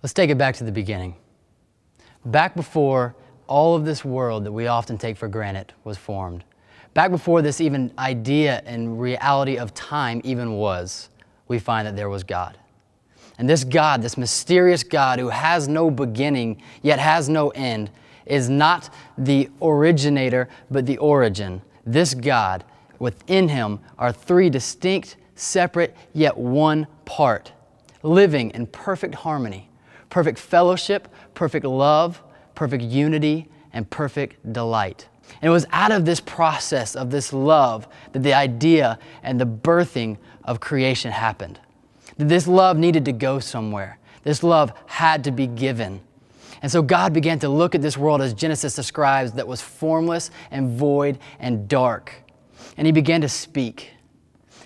Let's take it back to the beginning. Back before all of this world that we often take for granted was formed. Back before this even idea and reality of time even was, we find that there was God. And this God, this mysterious God who has no beginning yet has no end, is not the originator but the origin. This God, within him are three distinct, separate, yet one part, living in perfect harmony, perfect fellowship, perfect love, perfect unity, and perfect delight. And it was out of this process of this love that the idea and the birthing of creation happened. That this love needed to go somewhere. This love had to be given. And so God began to look at this world as Genesis describes that was formless and void and dark. And he began to speak.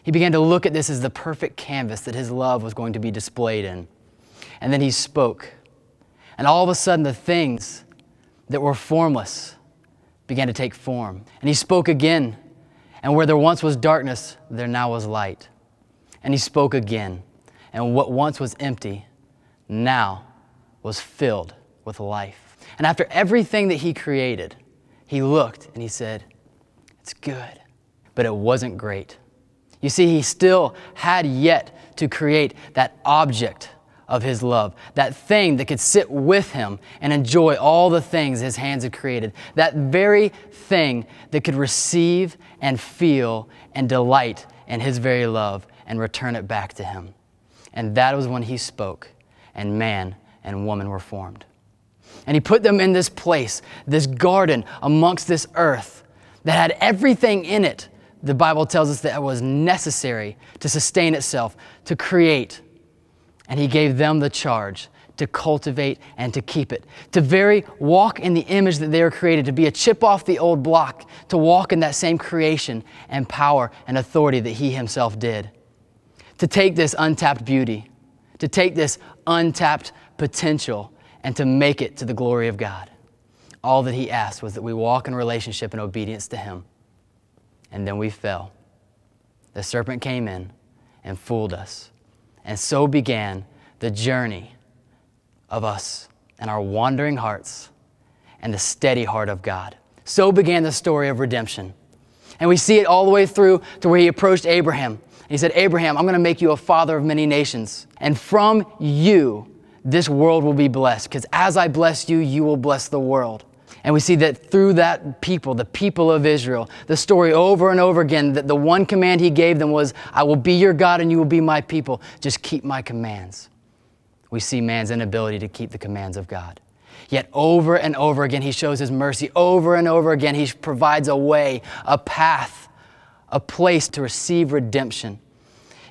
He began to look at this as the perfect canvas that his love was going to be displayed in. And then he spoke. And all of a sudden the things that were formless began to take form. And he spoke again. And where there once was darkness, there now was light. And he spoke again. And what once was empty now was filled with life. And after everything that he created, he looked and he said, "It's good." But it wasn't great. You see, he still had yet to create that object of his love, that thing that could sit with him and enjoy all the things his hands had created, that very thing that could receive and feel and delight in his very love and return it back to him. And that was when he spoke, and man and woman were formed. And he put them in this place, this garden amongst this earth that had everything in it. The Bible tells us that it was necessary to sustain itself, to create. And he gave them the charge to cultivate and to keep it, to walk in the image that they were created, to be a chip off the old block, to walk in that same creation and power and authority that he himself did. To take this untapped beauty, to take this untapped potential and to make it to the glory of God. All that he asked was that we walk in relationship and obedience to him. And then we fell. The serpent came in and fooled us. And so began the journey of us and our wandering hearts and the steady heart of God. So began the story of redemption. And we see it all the way through to where he approached Abraham. He said, "Abraham, I'm going to make you a father of many nations. And from you, this world will be blessed. Because as I bless you, you will bless the world." And we see that through that people, the people of Israel, the story over and over again, that the one command he gave them was, "I will be your God and you will be my people. Just keep my commands." We see man's inability to keep the commands of God. Yet over and over again, he shows his mercy. Over and over again, he provides a way, a path, a place to receive redemption.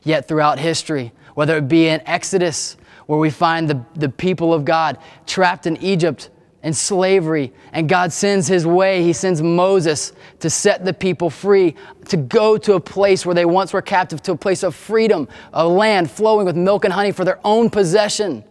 Yet throughout history, whether it be in Exodus, where we find the people of God trapped in Egypt, in slavery, and God sends his way. He sends Moses to set the people free, to go to a place where they once were captive, to a place of freedom, a land flowing with milk and honey for their own possession.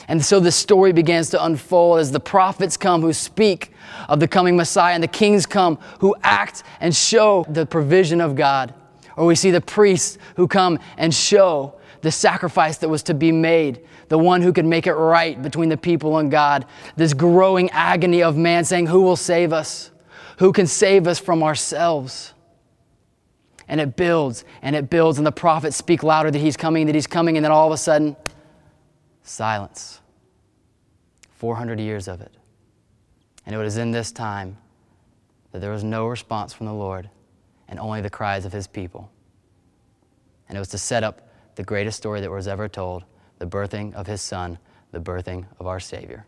And so the story begins to unfold as the prophets come who speak of the coming Messiah, and the kings come who act and show the provision of God. Or we see the priests who come and show the sacrifice that was to be made, the one who could make it right between the people and God. This growing agony of man saying, "Who will save us? Who can save us from ourselves?" And it builds and it builds, and the prophets speak louder that he's coming, and then all of a sudden, silence. 400 years of it. And it was in this time that there was no response from the Lord and only the cries of his people. And it was to set up the greatest story that was ever told, the birthing of his Son, the birthing of our Savior.